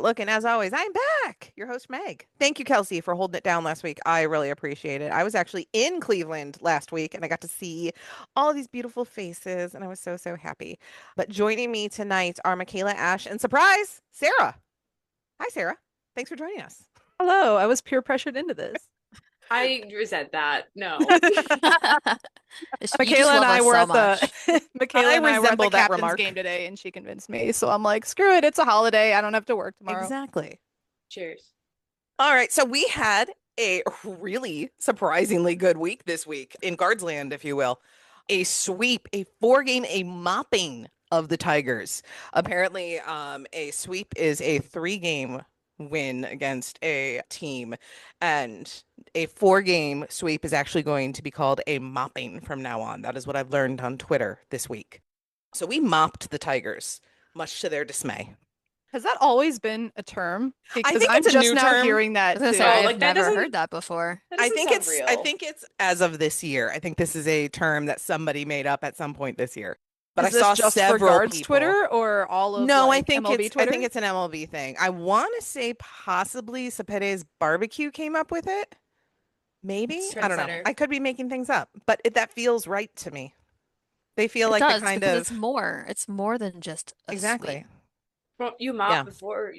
Look, and as always, I'm back, your host, Meg. Thank you, Kelsey, for holding it down last week. I really appreciate it. I was actually in Cleveland last week and I got to see all these beautiful faces, and I was so, so happy. But joining me tonight are Mikayla, Ash, and surprise, Sarah. Hi, Sarah. Thanks for joining us. Hello, I was peer pressured into this. I resent that. No. You just Michaela and love I us were so at much. the Michaela I and I were at the resemble that captain's remark. game today, and she convinced me. So I'm like, screw it, it's a holiday. I don't have to work tomorrow. Exactly. Cheers. All right, so we had a really surprisingly good week this week in Guardsland, if you will. A sweep, a four-game, a mopping of the Tigers. Apparently, a sweep is a three-game win against a team, and a four-game sweep is actually going to be called a mopping from now on. That is what I've learned on Twitter this week. So we mopped the Tigers, much to their dismay. Has that always been a term? I Because think I'm it's a just new now term. hearing I that was gonna too. say Oh, I've like that never doesn't heard that before. that I doesn't think sound it's I real. think it's as of this year. I think this is a term that somebody made up at some point this year. But I Is this saw just for several guards people. Twitter or all of No, I like think MLB I Twitter? think it's an MLB thing. I want to say possibly Cepede's barbecue came up with it. Maybe. It's I don't know. trendsetter. I could be making things up, but that feels right to me. They feel It like the does kind because it's of more. It's more than just a sweep. exactly. Well, you Yeah. mop before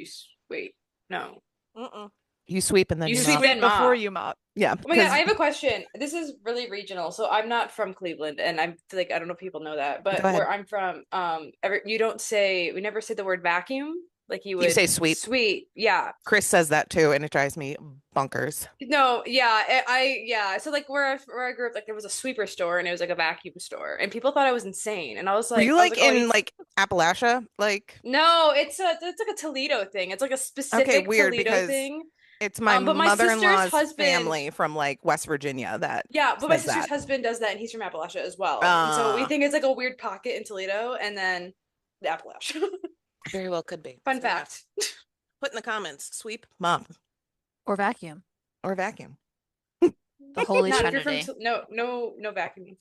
wait. No. Mm-mm. You sweep and then You you You sweep mop. sweep then before mop. you mop. Yeah, Oh my God, I because have a question. This is really regional. So I'm not from Cleveland, and I'm like I don't know if people know that, go but ahead. where I'm from, we never say the word vacuum like you You would say sweep. sweet. Yeah. Chris says that too, and it drives me bonkers. No, yeah, yeah. So like where I grew up, like there was a sweeper store and it was like a vacuum store, and people thought I was insane, and Were you I was like like, oh, in he's like Appalachia? Like, no, it's like a Toledo thing. It's like a okay, specific weird Toledo because thing. it's my But my sister's mother-in-law's husband, family from like West Virginia that yeah, but my says sister's that. husband does that, and he's from Appalachia as well. And so we Uh, think it's like a weird pocket in Toledo, and then the Appalachia. very well could be. Fun So yeah, fact. put in the comments, sweep, mop, Or vacuum. or vacuum. The Holy Not if you're from Trinity. no vacuuming.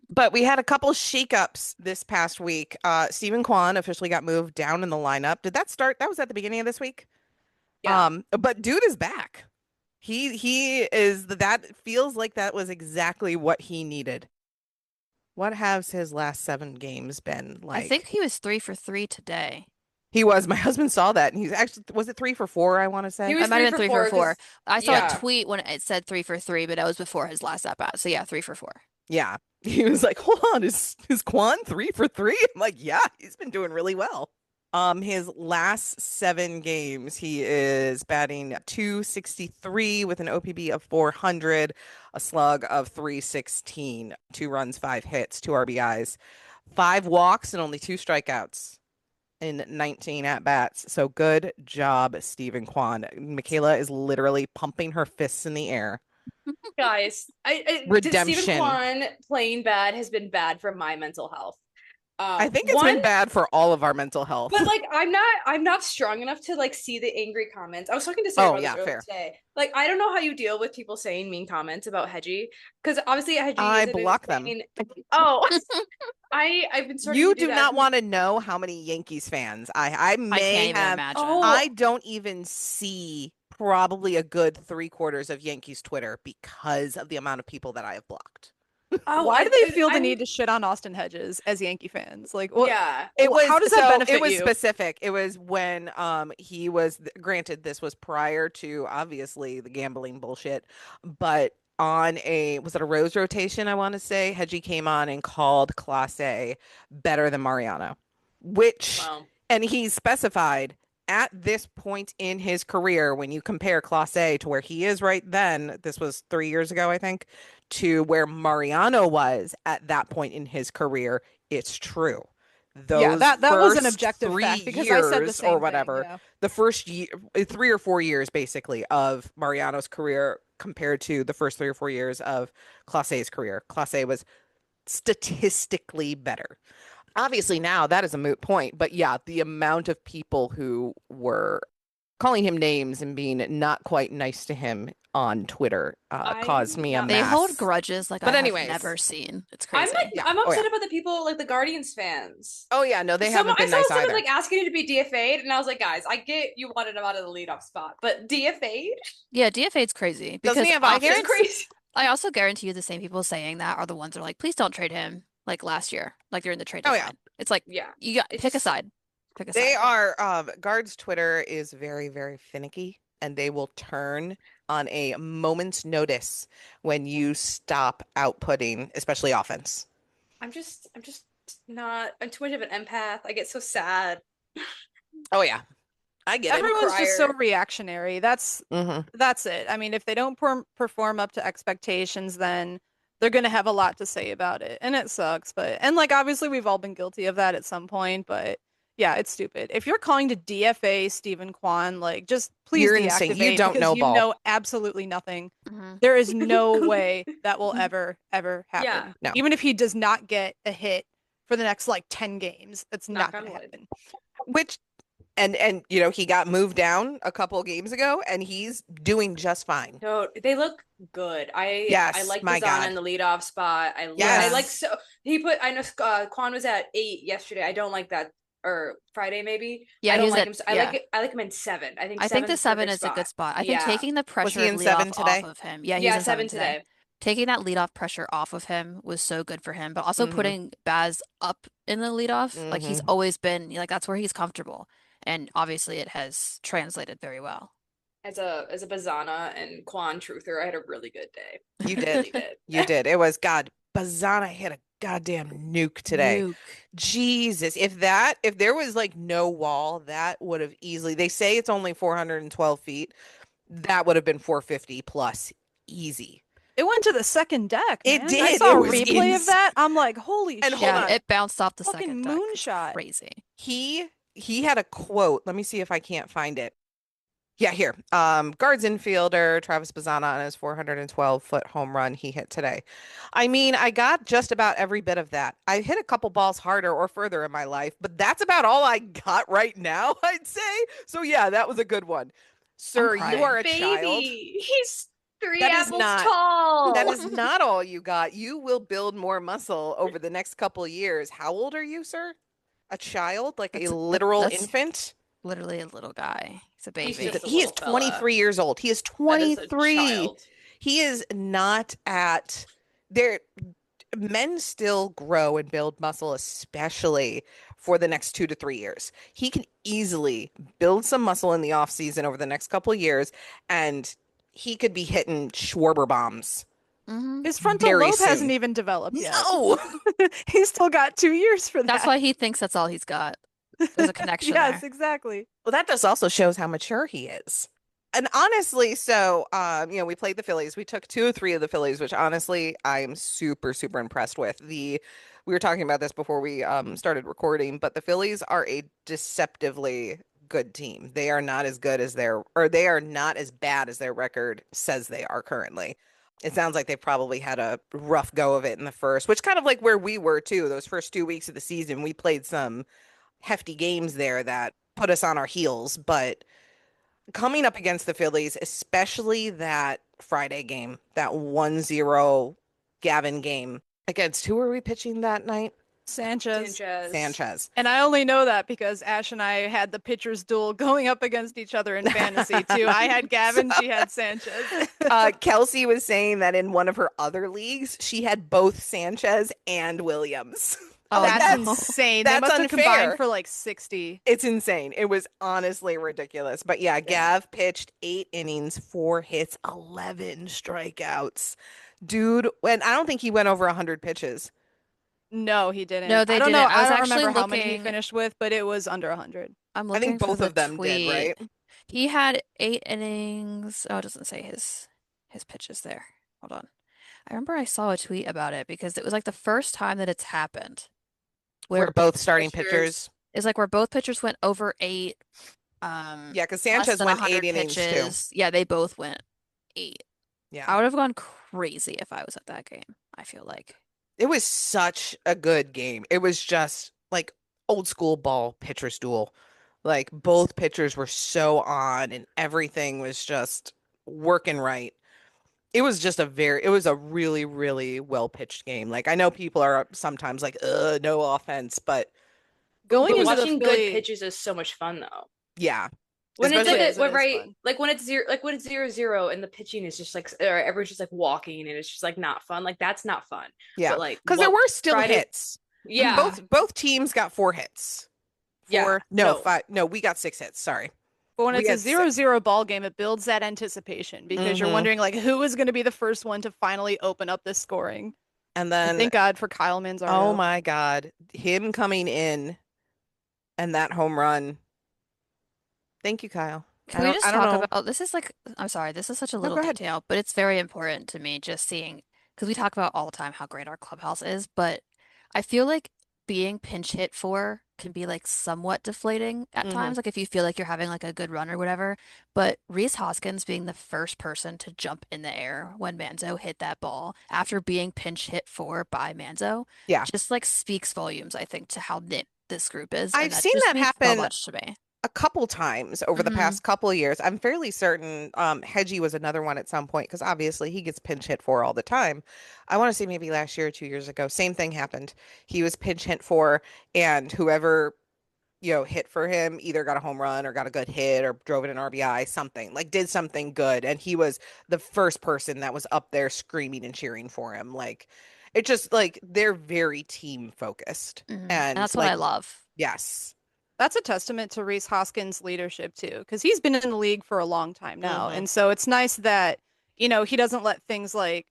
But we had a couple shakeups this past week. Stephen Kwan officially got moved down in the lineup. Did that start? That was at the beginning of this week. Yeah. But dude is back. He is that feels like that was exactly what he needed. What has his last 7 games been I think like? he was 3 for 3 today. He was. My husband saw that, and he's actually was it 3 for 4? I want to He say. was It might three have been for 3 for four 4. because I saw a yeah. tweet when it said 3 for 3, but that was before his last at bat. So yeah, 3 for 4. Yeah, he was like, "Hold on, is Quan 3 for 3?" I'm like, "Yeah, he's been doing really well." His last 7 games, he is batting 263 with an OPB of 400, a slug of 316, 2 runs, 5 hits, 2 RBIs, 5 walks, and only 2 strikeouts in 19 at bats. So good job, Stephen Kwan. Mikayla is literally pumping her fists in the air. Guys, did Stephen Redemption. Kwan playing bad has been bad for my mental health. I think it's One, been bad for all of our mental health. but like I'm not strong enough to like see the angry comments. I was talking to Sarah Oh, about this yeah, earlier fair. today. Like I don't know how you deal with people saying mean comments about Hedgie because obviously Hedgie I isn't block them. insane. Oh, I've been starting You to do do that. not want to know how many Yankees fans I I may can't even have. imagine. I Oh, don't even see probably a good 3/4 of Yankees Twitter because of the amount of people that I have blocked. oh, Why do they feel the I'm need to shit on Austin Hedges as Yankee fans? Like, what? yeah. How does that It benefit was you? specific. It was when he was granted this was prior to obviously the gambling bullshit, but on a was it a Rose rotation, I want to say, Hedgie came on and called Clase better than Mariano, which Well, and he specified at this point in his career, when you compare Clase to where he is right then, this was 3 years ago, I think, to where Mariano was at that point in his career, it's true. Yeah, Those that was an first objective three fact because I said the years or same thing. whatever, Yeah. the first year, 3 or 4 years basically of Mariano's career compared to the first 3 or 4 years of Clase's career. Clase was statistically better. Obviously now that is a moot point, but yeah, the amount of people who were calling him names and being not quite nice to him on Twitter caused me a not- They hold mass. grudges like But I have anyways. never seen. It's I'm crazy. like Yeah. I'm Oh, upset yeah. about the people like the Guardians fans. Oh yeah, no, they Someone, haven't I been saw nice someone either. like asking him to be DFA'd, and I was like, guys, I get you wanted him out of the leadoff spot, but DFA'd? Yeah, DFA's crazy Doesn't because he have I options? It's guarantee crazy. I also guarantee you the same people saying that are the ones that are like, please don't trade him like last year, like during the trade Oh, yeah. deadline. It's like Yeah. you got It's pick a just- side. Pick a They side. are Guards Twitter is very, very finicky, and they will turn on a moment's notice when you stop outputting, especially offense. I'm just not. I'm too much of an empath. I get so sad. Oh yeah, I get it. Everyone's just so crier. reactionary. That's Mhm. it. I mean, if they don't perform up to expectations, then they're going to have a lot to say about it. And it sucks, and like obviously we've all been guilty of that at some point, but yeah, it's stupid. If you're calling to DFA Stephen Kwan, like just please You're deactivate insane. You don't because know you ball. know absolutely nothing. Mhm. There is no way that will ever happen. Yeah. No. Even if he does not get a hit for the next like 10 games, it's not Knock on going to wood. happen. Which and you know, he got moved down a couple of games ago and he's doing just fine. No, they look good. I Yes, like my Bazana God. in the leadoff spot. I Yes. like so he put. I know Quan was at 8 yesterday. I don't like that. Or Friday maybe. Yeah, I don't he's like at him. I yeah. like it. I like him in 7. I think I think the 7's 7 perfect is a good spot. I think Yeah. taking the pressure he of in 7 leadoff today? off of him. Yeah, he's Yeah, in 7 today. today. Taking that leadoff pressure off of him was so good for him, but also Mhm. putting Baz up in the leadoff, like he's Mhm. always been, like that's where he's comfortable. And obviously it has translated very well. As a Bazana and Quan truther, I had a really good day. You I did. really did. You did. It was God. Bazana hit a goddamn nuke today. Nuke. Jesus. If there was like no wall, that would have easily, they say it's only 412 feet. That would have been 450 plus easy. It went to the second deck, It man. did. I saw It a was replay of that. I'm like, holy And shit. hold Yeah, on. it bounced off the Fucking second deck. It's moonshot. crazy. He had a quote. Let me see if I can't find it. Yeah, here. Guards infielder Travis Bazana on his 412-foot home run he hit today. I mean, I got just about every bit of that. I hit a couple balls harder or further in my life, but that's about all I got right now, I'd say. So yeah, that was a good one. Sir, you crying. are a Baby, child. he's 3 That is apples not- tall. That is not all you got. You will build more muscle over the next couple of years. How old are you, sir? A child? Like a literal that's infant? literally a little guy. He's a He's baby. just a He is little fella. 23 years old. He is That is a 23. child. He is not at there. Men still grow and build muscle, especially for the next 2 to 3 years. He can easily build some muscle in the off season over the next couple of years, and he could be hitting Schwarber bombs. Mhm. His frontal Very lobe hasn't soon. even developed yet. No, He's still got 2 years for that. That's why he thinks that's all he's got. There's a connection Yes, there. exactly. well, that just also shows how mature he is. And honestly, so we played the Phillies. We took 2 or 3 of the Phillies, which honestly I'm super, super impressed with. We were talking about this before we started recording, but the Phillies are a deceptively good team. They are not as good as they are not as bad as their record says they are currently. It sounds like they probably had a rough go of it in the first, which kind of like where we were too. Those first 2 weeks of the season, we played some hefty games there that put us on our heels, but coming up against the Phillies, especially that Friday game, that 1-0 Gavin game against who were we pitching that night? Sanchez. Sanchez. And I only know that because Ash and I had the pitchers duel going up against each other in fantasy too. I had Gavin, she had Sanchez. Kelsey was saying that in one of her other leagues, she had both Sanchez and Williams. Oh, That's no. insane. That's They must have unfair. combined for like 60. It's insane. It was honestly ridiculous. But yeah, Gav pitched 8 innings, 4 hits, 11 strikeouts. Dude, and I don't think he went over 100 pitches. No, he didn't. No, they I don't know. didn't. I was I don't actually remember how many he looking- finished with, but it was under 100. I'm I looking think for both the of them did, tweet. right? He had 8 innings. Oh, it doesn't say his pitches there. Hold on. I remember I saw a tweet about it because it was like the first time that it's happened. Where both starting pitchers- pitchers. It's like where both pitchers went over 8. Yeah, because less Sanchez than went 100 8 innings too. pitches. Yeah, they both went 8. Yeah. I would have gone crazy if I was at that game, I feel like. It was such a good game. It was just like old school ball pitcher's duel. Like both pitchers were so on and everything was just working right. It was a really, really well pitched game. Like I know people are sometimes like, no offense, but Going But into the watching good Philly, pitches is so much fun though. yeah, When it's it like especially a is, it when is right fun. like when it's zero like when it's 0-0 and the pitching is just like or everyone's just like walking and it's just like not fun. Like that's not fun. yeah, But like because there what were still try to hits. yeah. Both teams got 4 hits. Yeah. Four, no, No. five, no, we got 6 hits. Sorry, But when we it's a had six. 0-0 ball game, it builds that anticipation because you're Hmm. wondering like who is going to be the first one to finally open up this scoring. And And then, thank God for Kyle oh Manzardo. my God, him coming in and that home run. Thank you, Kyle. Can we just I don't talk know. about this is like I'm sorry, this is such a No, little go ahead. detail, but it's very important to me just seeing because we talk about all the time how great our clubhouse is, but I feel like being pinch hit for can be like somewhat deflating at Hmm. times, like if you feel like you're having like a good run or whatever. But Reese Hoskins being the first person to jump in the air when Manzo hit that ball after being pinch hit for by Manzo Yeah. just like speaks volumes, I think, to how knit this group is, and I've that seen just that means so happen much to me. a couple times over the Hmm. past couple of years. I'm fairly certain Hedgie was another one at some point because obviously he gets pinch hit for all the time. I want to say maybe last year or 2 years ago, same thing happened. He was pinch hit for, and whoever, hit for him either got a home run or got a good hit or drove in an RBI, something like did something good. And he was the first person that was up there screaming and cheering for him. Like it just like they're very team focused. And And that's what I like, love. yes. That's a testament to Reese Hoskins' leadership too, because he's been in the league for a long time now, Hmm. and so it's nice that he doesn't let things like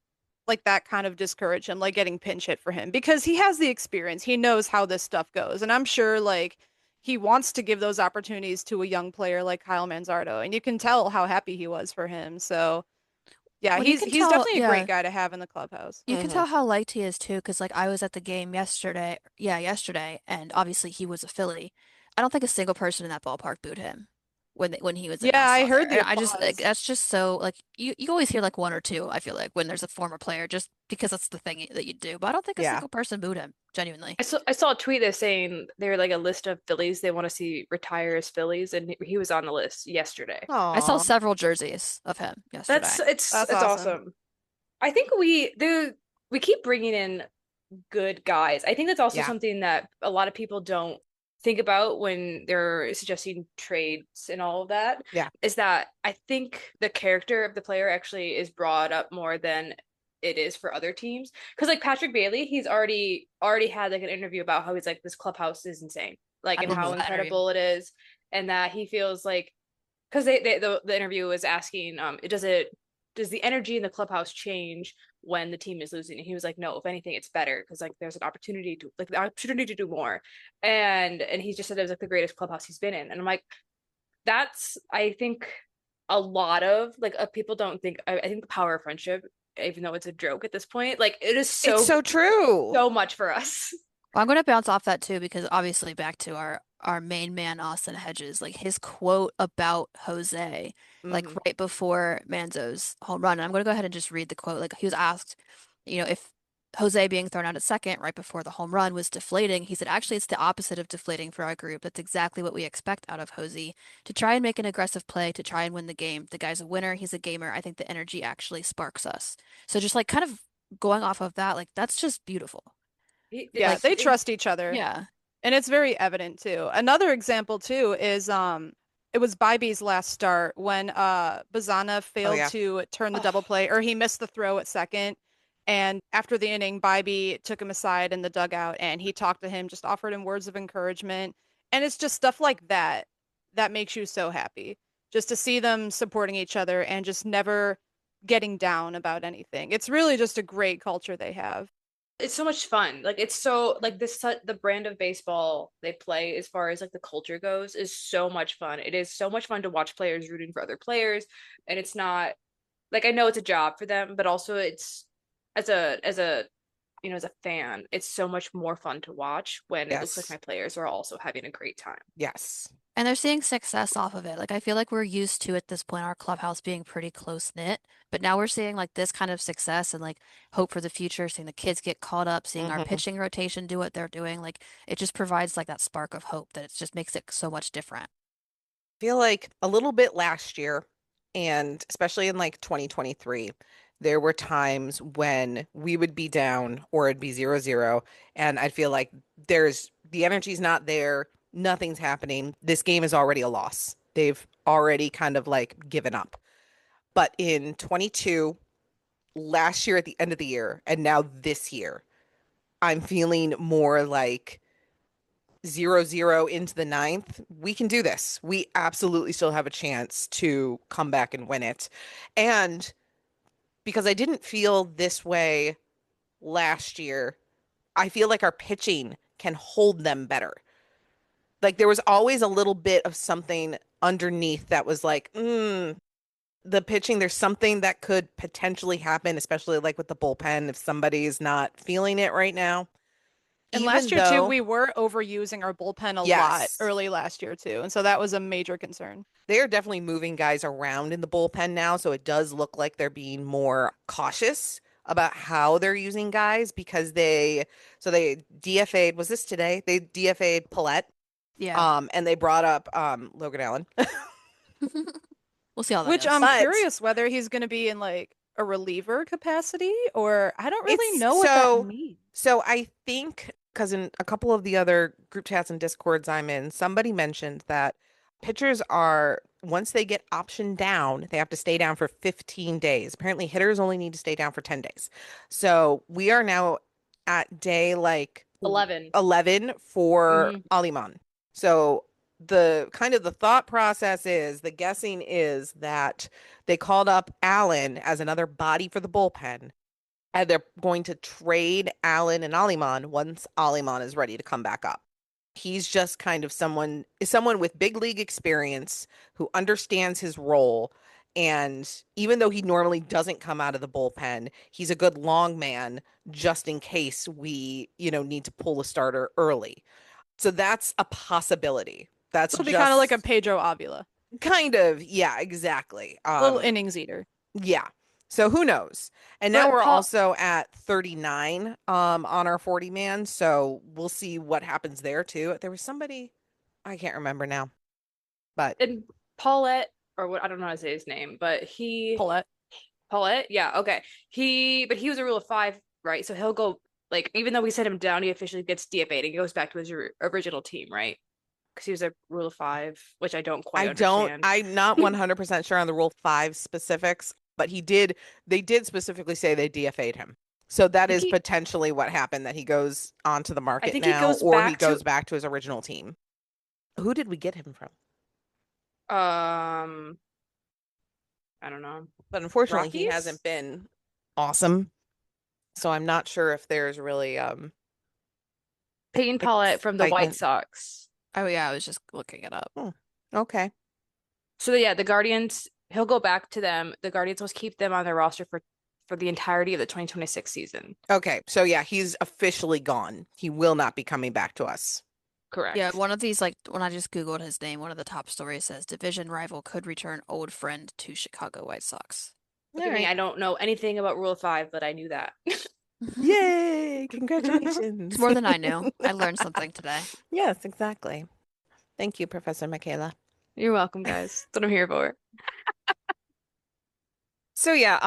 that kind of discourage him, like getting pinch hit for him, because he has the experience. He knows how this stuff goes, and I'm sure like he wants to give those opportunities to a young player like Kyle Manzardo, and you can tell how happy he was for him. So yeah, Well, you he's can he's tell, definitely a yeah, great guy to have in the clubhouse. you can Hmm. tell how liked he is too, because like I was at the game yesterday, yeah, yesterday, and obviously he was a Philly. I don't think a single person in that ballpark booed him when he was Yeah, announced I on there. heard the And I just like applause. that's just so like you always hear like one or two, I feel like, when there's a former player, just because that's the thing that you do. But I don't think a Yeah. single person booed him, genuinely. I saw a tweet that's saying they're like a list of Phillies they want to see retire as Phillies, and he was on the list yesterday. I saw Aw. several jerseys of him That's yesterday. it's That's it's awesome. awesome. I think we keep bringing in good guys. I think that's also Yeah. something that a lot of people don't think about when they're suggesting trades and all of that, Yeah. is that I think the character of the player actually is brought up more than it is for other teams. Because like Patrick Bailey, he's already had like an interview about how he's like this clubhouse is insane, like I and how love Hmm. that interview. incredible it is, and that he feels like because the interview was asking does the energy in the clubhouse change when the team is losing, and he was like no, if anything it's better because like there's an opportunity to like the opportunity to do more, and he just said it was like the greatest clubhouse he's been in, and I'm like that's I think a lot of like people don't think I think the power of friendship, even though it's a joke at this point, like it is It's so true. so much for us. Well, I'm going to bounce off that too because obviously back to our main man Austin Hedges, like his quote about Jose, like Hmm. right before Manzo's home run. And I'm going to go ahead and just read the quote. Like he was asked, if Jose being thrown out at second right before the home run was deflating. He said, actually, it's the opposite of deflating for our group. That's exactly what we expect out of Jose to try and make an aggressive play to try and win the game. The guy's a winner. He's a gamer. I think the energy actually sparks us. So just like kind of going off of that, like that's just beautiful. Yeah, It's Like, they trust each other. yeah. And it's very evident too. Another example too is it was Bybee's last start when Bazana Oh failed yeah. to turn the oh, double play or he missed the throw at second. And after the inning, Bybee took him aside in the dugout and he talked to him, just offered him words of encouragement. And it's just stuff like that that makes you so happy. Just to see them supporting each other and just never getting down about anything. It's really just a great culture they have. it's so much fun. Like it's so like the brand of baseball they play as far as like the culture goes is so much fun. It is so much fun to watch players rooting for other players, and it's not like I know it's a job for them, but also it's as a as a fan, it's so much more fun to watch when it looks like Yes. my players are also having a great time. Yes. And they're seeing success off of it. Like I feel like we're used to at this point our clubhouse being pretty close knit, but now we're seeing like this kind of success and like hope for the future, seeing the kids get caught up, seeing our Hmm. pitching rotation do what they're doing. Like it just provides like that spark of hope that it just makes it so much different. Feel like a little bit last year, and especially in like 2023, there were times when we would be down or it'd be 0-0, and I'd feel like there's the energy's not there, nothing's happening. This game is already a loss. They've already kind of like given up. But in 22, last year at the end of the year, and now this year, I'm feeling more like 0-0 into the ninth. We can do this. We absolutely still have a chance to come back and win it. And because I didn't feel this way last year, I feel like our pitching can hold them better. Like there was always a little bit of something underneath that was like, the pitching, there's something that could potentially happen, especially like with the bullpen if somebody's not feeling it right now. And Even last year too, though, we were overusing our bullpen a lot yes, early last year too, and so that was a major concern. they are definitely moving guys around in the bullpen now, so it does look like they're being more cautious about how they're using guys because they DFA'd, was this today? They DFA'd Paulette, Yeah. and they brought up Logan Allen. We'll see how that Which goes. I'm But curious whether he's going to be in like a reliever capacity, or I don't really it's know what that means. so I think because in a couple of the other group chats and discords I'm in, somebody mentioned that pitchers are once they get optioned down, they have to stay down for 15 days. Apparently, hitters only need to stay down for 10 days. So we are now at day like 11. 11 for Mhm. Aliman. So the kind of the thought process is the guessing is that they called up Allen as another body for the bullpen, and they're going to trade Allen and Aliman once Aliman is ready to come back up. He's just kind of someone with big league experience who understands his role. And even though he normally doesn't come out of the bullpen, he's a good long man just in case we, need to pull a starter early. So that's a possibility. That's It'll be kind of like a just Pedro Avila, kind of, yeah, exactly. little innings eater. Yeah. So who knows? And now But we're Paul, also at 39 on our 40 man, so we'll see what happens there too. There was somebody I can't remember now. But and Paulette, or what, I don't know how to say his name, but Paulette. Paulette, yeah, okay. But he was a rule of five, right? So he'll go, like, even though we set him down, he officially gets DFA'd and he goes back to his original team, right? Because he was a rule of five, which I don't quite understand. I'm not 100% sure on the Rule 5 specifics, but they did specifically say they DFA'd him. So I that think is potentially what happened, that he goes onto the I market think he now, goes or he back to goes back to his original team. Who did we get him from? um I don't know. But unfortunately, he Rockies? hasn't been awesome. So I'm not sure if there's really Peyton Paulette from the White excitement. Sox. Oh yeah, I was just looking it up. Okay. So yeah, the Guardians, he'll go back to them. The Guardians must keep them on their roster for the entirety of the 2026 season. Okay. So yeah, he's officially gone. He will not be coming back to us. Yeah, Correct. one of these, like, when I just Googled his name, one of the top stories says division rival could return old friend to Chicago White Sox. Look All at me, right. I don't know anything about Rule 5, but I knew that. Yay! It's Congratulations. more than I knew. I learned something today. Yes, exactly. Thank you, Professor Mikayla. You're welcome, guys. That's what I'm here for. So yeah,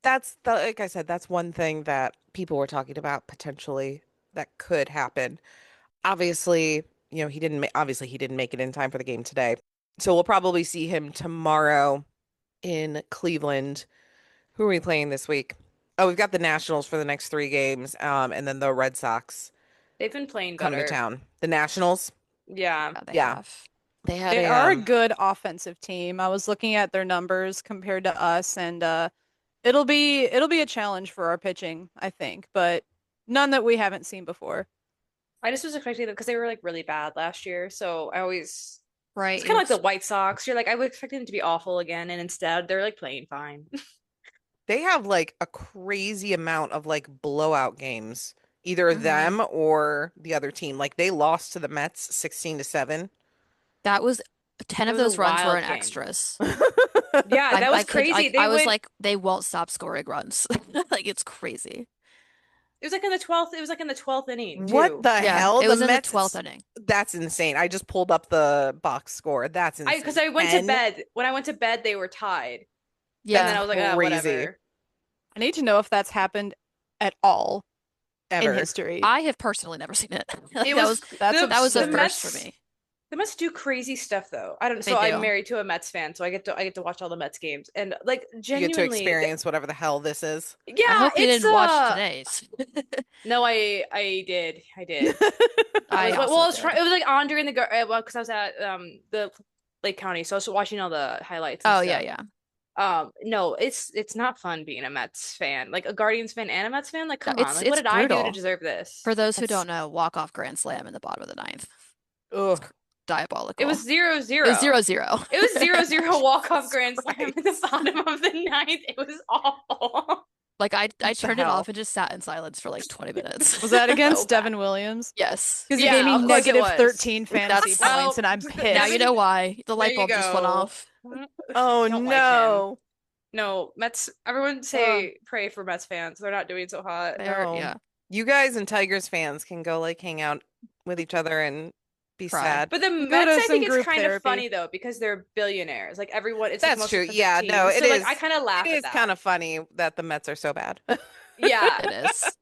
that's like I said, that's one thing that people were talking about potentially that could happen. Obviously, obviously he didn't make it in time for the game today. So we'll probably see him tomorrow in Cleveland. Who are we playing this week? Oh, we've got the Nationals for the next 3 games, and then the Red Sox They've been playing come to better. town. The Nationals, Yeah. Yeah, they yeah, have. they had They a are a good offensive team. I was looking at their numbers compared to us, and it'll be a challenge for our pitching, I think, but none that we haven't seen before. I just was expecting them because they were like really bad last year. So it's Right. kind of like the White Sox. You're like, I would expect them to be awful again, and instead they're like playing fine. they have like a crazy amount of like blowout games, either Mhm. them or the other team. Like they lost to the Mets 16-7. That was 10 It of was a those runs were wild in game. extras. Yeah, that was I could crazy. I was like, they won't stop scoring runs. Like it's crazy. It was like in the 12th. It was like in the 12th inning. What Too. the Yeah, hell? it was The in the Mets. 12th inning. That's insane. I just pulled up the box score. That's insane. Because I went to 10? bed. When I went to bed, they were tied. Yeah. And then I was like, oh, Crazy. whatever. I need to know if that's happened at all Ever. in history. I have personally never seen it. Like, It that was that's the, that was a the absurd. first for Mets. me. The Mets do crazy stuff though. I don't. They So I'm do. married to a Mets fan, so I get to watch all the Mets games, and like You get genuinely, to experience whatever the hell this is. yeah, I hope you it's didn't watch today's. No, I did. I Well, also it was did. it was like on during the well, because I was at the Lake County, so I was watching all the highlights. And Oh stuff. yeah. No, it's not fun being a Mets fan, like a Guardians fan and a Mets fan. Like, come on, It's like what it's did I do to brutal. deserve this? For those who That's- don't know, walk-off grand slam in the bottom of the ninth. Ugh. Diabolical. It was 0-0. It was 0-0. It was 0-0 walk-off grand Christ. slam in the bottom of the ninth. It was awful. Like I What the turned it hell? off and just sat in silence for like 20 minutes. Was that against So bad. Devin Williams? Yes. Because Yeah, he gave me of course it negative was. 13 fantasy That's- points, and I'm Well, pissed. Now you know why. The light There you bulb just went go. off. Oh Don't like him. no. No, Mets. Everyone say pray for Mets fans. They're not doing so hot. They're, No. yeah. You guys and Tigers fans can go like hang out with each other and be Cry. sad. But the Go to Mets, I some think it's group kind therapy. of funny though because they're billionaires. Like everyone, it's That's the most true. expensive Yeah, team. no, it so, like, is- I kind of laugh It at is that. kind of funny that the Mets are so bad. Yeah. It is.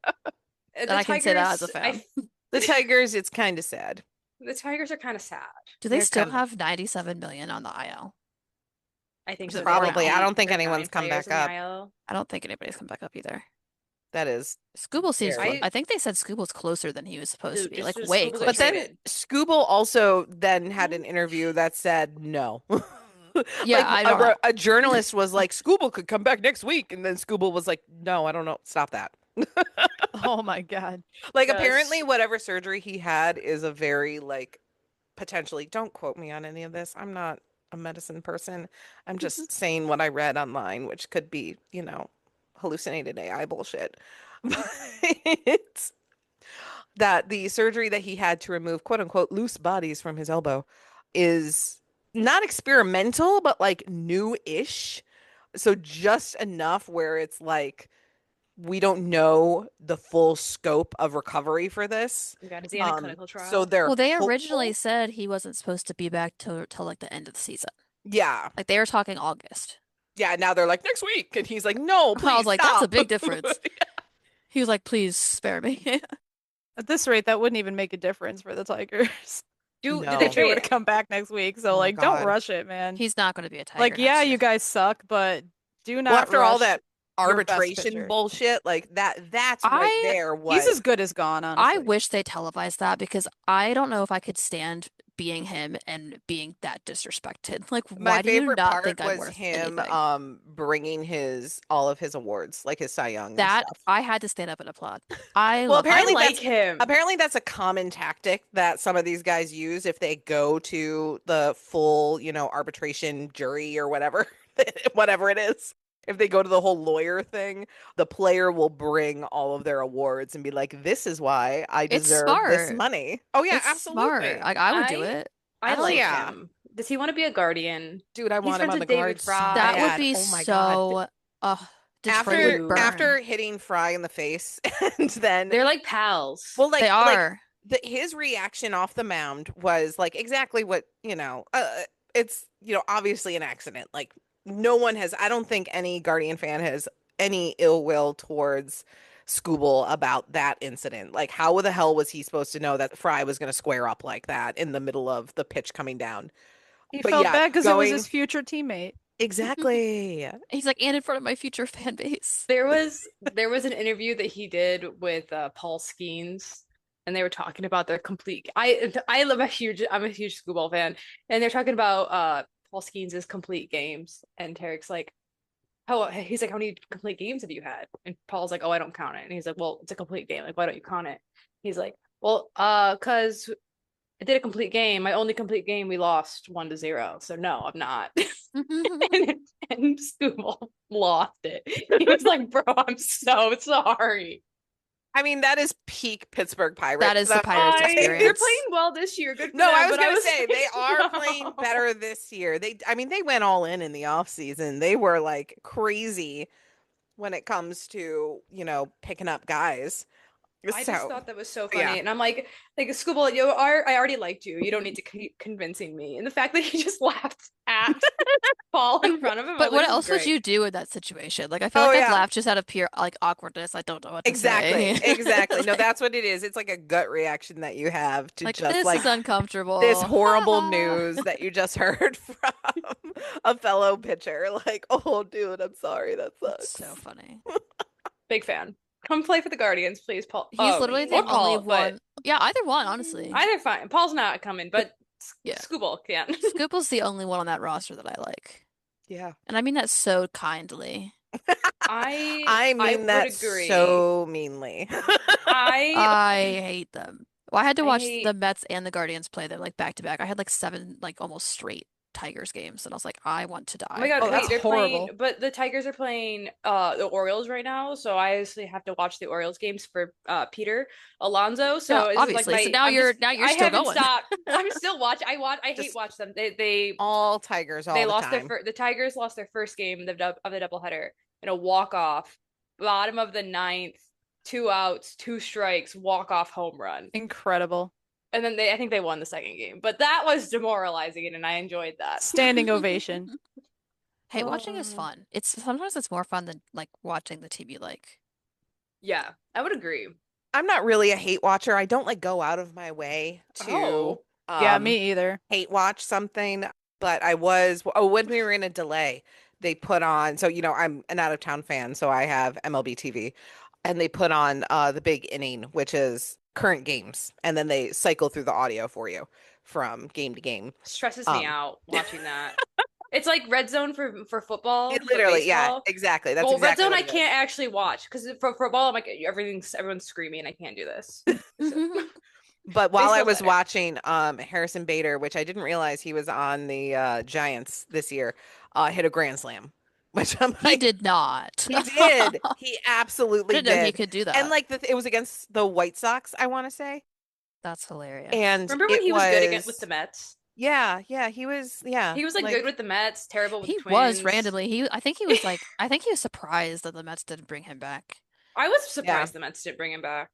The I can say that as a Tigers, fan. The Tigers, it's kind of sad. The Tigers are kind of sad. Do they They're still kinda- have 97 million on the IL? I think Is it so. Probably. Like I don't think 8 or anyone's 9 come players back in the IL. I don't think anybody's come back up either. That is. Scooble seems Scary. I think they said Scooble's closer than he was supposed to Dude, be. just- Like just way Scooble got closer. But then traded. Scooble also then had an interview that said no. Yeah, Like, I don't know. a journalist was like, Scooble could come back next week. And then Scooble was like, no, I don't know. Stop that. Oh my God. Like, Yes. apparently, whatever surgery he had is a very, like, potentially, don't quote me on any of this. I'm not a medicine person. I'm just saying what I read online, which could be, hallucinated AI bullshit. But that the surgery that he had to remove, quote unquote, loose bodies from his elbow is not experimental, but like new-ish. So just enough where it's like, we don't know the full scope of recovery for this. Oh my God, is he in a clinical trial? So they're Well, they hopeful. originally said he wasn't supposed to be back till like the end of the season. Yeah. Like they were talking August. Yeah, now they're like next week, and he's like, "No, please." I was like, that's a stop." big difference. He was like, please spare me. At this rate, that wouldn't even make a difference for the Tigers. Did No. they If they were trade to it? come back next week. So Oh, like, God. don't rush it, man. He's not going to be a Tiger. Like, yeah, next you year. guys suck, but do not Well, after all rush that your best arbitration pitcher. bullshit, like that's right there. He's as good as gone, I honestly. wish they televised that because I don't know if I could stand being him and being that disrespected. Like, My why do you favorite not part think I'm was worth him anything? bringing all of his awards, like his Cy Young and That stuff. I had to stand up and applaud. I Well, love apparently I him. like him. Apparently that's a common tactic that some of these guys use if they go to the full, arbitration jury or whatever, whatever it is. If they go to the whole lawyer thing, the player will bring all of their awards and be like, "This is why I It's deserve this smart. money." Oh yeah, It's absolutely. smart. Like I would do I- it. I Hell like yeah. him. Does he want to be a Guardian? Dude, I He's want him friends on the with David guard so Fry. That would bad. be Oh my God. so. Detroit After would burn. after hitting Fry in the face, and then They're like pals. well, like they are. his reaction off the mound was like exactly what it's obviously an accident. Like no one has. I don't think any Guardian fan has any ill will towards Scooble about that incident. Like how the hell was he supposed to know that Fry was going to square up like that in the middle of the pitch coming down? He But felt yeah, bad because it was going- his future teammate. Exactly. He's like, and in front of my future fan base. There was an interview that he did with Paul Skeens, and they were talking about their complete. I'm a huge Screwball fan, and they're talking about Paul Skeens' complete games, and Tarek's like, he's like, how many complete games have you had? And Paul's like, oh, I don't count it, and he's like, well, it's a complete game, like why don't you count it? He's like, well, cause I did a complete game. My only complete game, we lost 1-0. So no, I'm not. and Scooble lost it. He was like, bro, I'm so sorry. I mean, that is peak Pittsburgh Pirates. That is the Pirates They're experience. playing well this year. Good for No, them, I was but gonna say they are no. playing better this year. They went all in the off season. They were like crazy when it comes to picking up guys. I just So thought that was so funny, yeah. and I'm like Scooball, I already liked you. You don't need to keep convincing me. And the fact that he just laughed at Paul in front of him, I But was like, what this is else would great. you do in that situation? Like, I feel Oh like I'd yeah. laugh just out of pure like awkwardness. I don't know what to Exactly. say. Exactly. No, Like, that's what it is. It's like a gut reaction that you have to like, just this is like this uncomfortable. Ha horrible ha. news that you just heard from a fellow pitcher. Like, oh, dude, I'm sorry. That That's so sucks. funny. Big fan. Come play for the Guardians, please, Paul. He's literally the Or only Paul, but one. Yeah, either one, honestly. either fine. Paul's not coming, but Yeah. Scooball can. Scoople's the only one on that roster that I like. Yeah. And I mean that so kindly. I I mean would that agree. so meanly. I I hate them. Well, I had to I watch the hate. Mets and the Guardians play them like back to back. I had like 7 like almost straight Tigers games, and I was like, I want to Oh my die. God, Oh, that's wait, they're playing, horrible. but the Tigers are playing the Orioles right now, so I obviously have to watch the Orioles games for Peter Alonso. Yeah, So this is like obviously. So my now I'm just you're I still haven't going. stopped. I'm still watching. I hate Just watch them. They all Tigers they all the lost time. the Tigers lost their first game of the doubleheader in a walk off, bottom of the ninth, 2 outs, 2 strikes, walk off home run. Incredible. And then I think they won the second game, but that was demoralizing, and I enjoyed that. Standing ovation. Hate watching is Oh. fun. It's sometimes it's more fun than like watching the team you like. Yeah, I would agree. I'm not really a hate watcher. I don't like go out of my way to Oh, Yeah, um me either. hate watch something, but I was when we were in a delay, they put on, so I'm an out of town fan, so I have MLB TV, and they put on the big inning, which is current games, and then they cycle through the audio for you from game to game. stresses me Um out watching that. It's like red zone for football, it but literally, yeah, baseball. exactly. That's Well, red exactly zone what I it is. can't actually watch because for football I'm like everyone's screaming. I can't do this. So, But while I baseball's was better. watching Harrison Bader, which I didn't realize he was on the Giants this year, hit a grand slam, which I'm He like, did not. he did. He I absolutely didn't know he did. could do And that. like it was against the White Sox, I want to say. That's hilarious. And Remember when it he was good again with was, the Mets? yeah, he was, yeah, He was like good with the Mets, terrible with the He was Twins. randomly. I think he was like I think he was surprised that the Mets didn't bring him back. I was yeah, surprised the Mets didn't bring him back.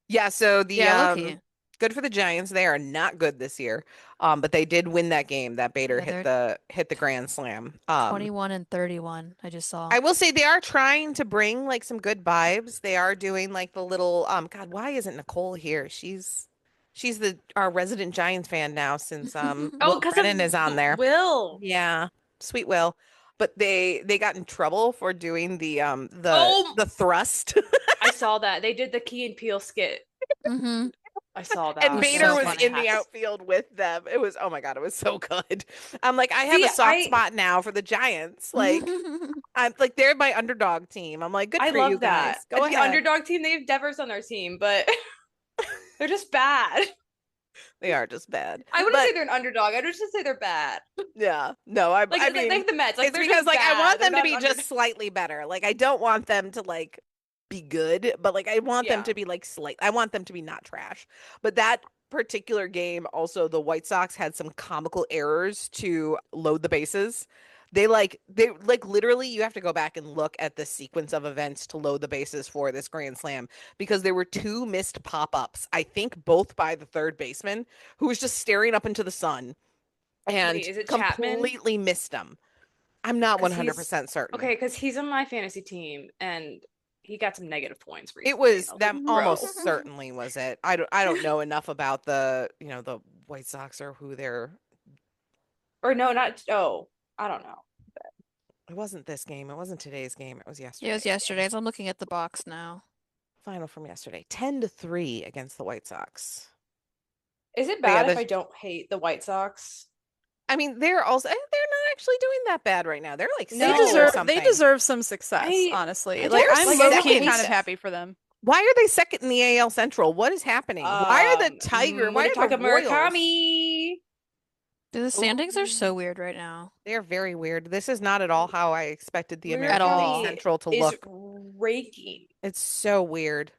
yeah. So the Yeah, low key. good for the Giants. They are not good this year. But they did win that game that Bader Yeah, hit they're the grand slam. 21 and 31. I just saw. I will say they are trying to bring like some good vibes. They are doing like the little God, why isn't Nicole here? She's the our resident Giants fan now since Oh, Will because Brennan of is on there. Will. Yeah. Sweet Will. But they got in trouble for doing Oh, the thrust. I saw that. They did the Key and Peele skit. Mm-hmm. I saw that. And was Bader so was funny. in the outfield with them. It was, oh my God, it was so good. I'm like, I have See, a soft spot now for the Giants. Like, Mm-hmm. I'm like, they're my underdog team. I'm like, good I for you love that. guys. Go The ahead. underdog team, they have Devers on their team, but they're just bad. They are just bad. I wouldn't But say they're an underdog. I would just say they're bad. yeah, no, I mean, Like the Mets. Like it's they're because just like I bad. want They're them to not be an just underdog. slightly better. Like I don't want them to like be good, but like I want them Yeah. to be like I want them to be not trash. But that particular game, also the White Sox had some comical errors to load the bases. They like literally you have to go back and look at the sequence of events to load the bases for this grand slam because there were 2 missed pop-ups. I think both by the third baseman who was just staring up into the sun and Wait, is it Chapman? completely missed them. I'm not 'Cause he's 100% certain. okay, because he's on my fantasy team and he got some negative points It recently. was I was that like, almost bro. certainly was it. I don't know enough about the the White Sox or who they're. Or no, not oh, I don't know. It wasn't this game. It wasn't today's game. It was Yeah, it yesterday. was yesterday's. I'm looking at the box now. Final from yesterday. 10-3 against the White Sox. Is it But yeah, bad if the- I don't hate the White Sox? I mean, they're not actually doing that bad right now. They're like No. They 60 or deserve something. they deserve some success, I honestly. I Like don't I'm like low second. key kind of happy for them. Why are they second in the AL Central? What is happening? Why are the Tiger? Why are the Murutaka Royals? Murakami. Dude, the standings are so weird right now. They're very weird. This is not at all how I expected the Murakami American all. League Central to is look. raking. It's so weird.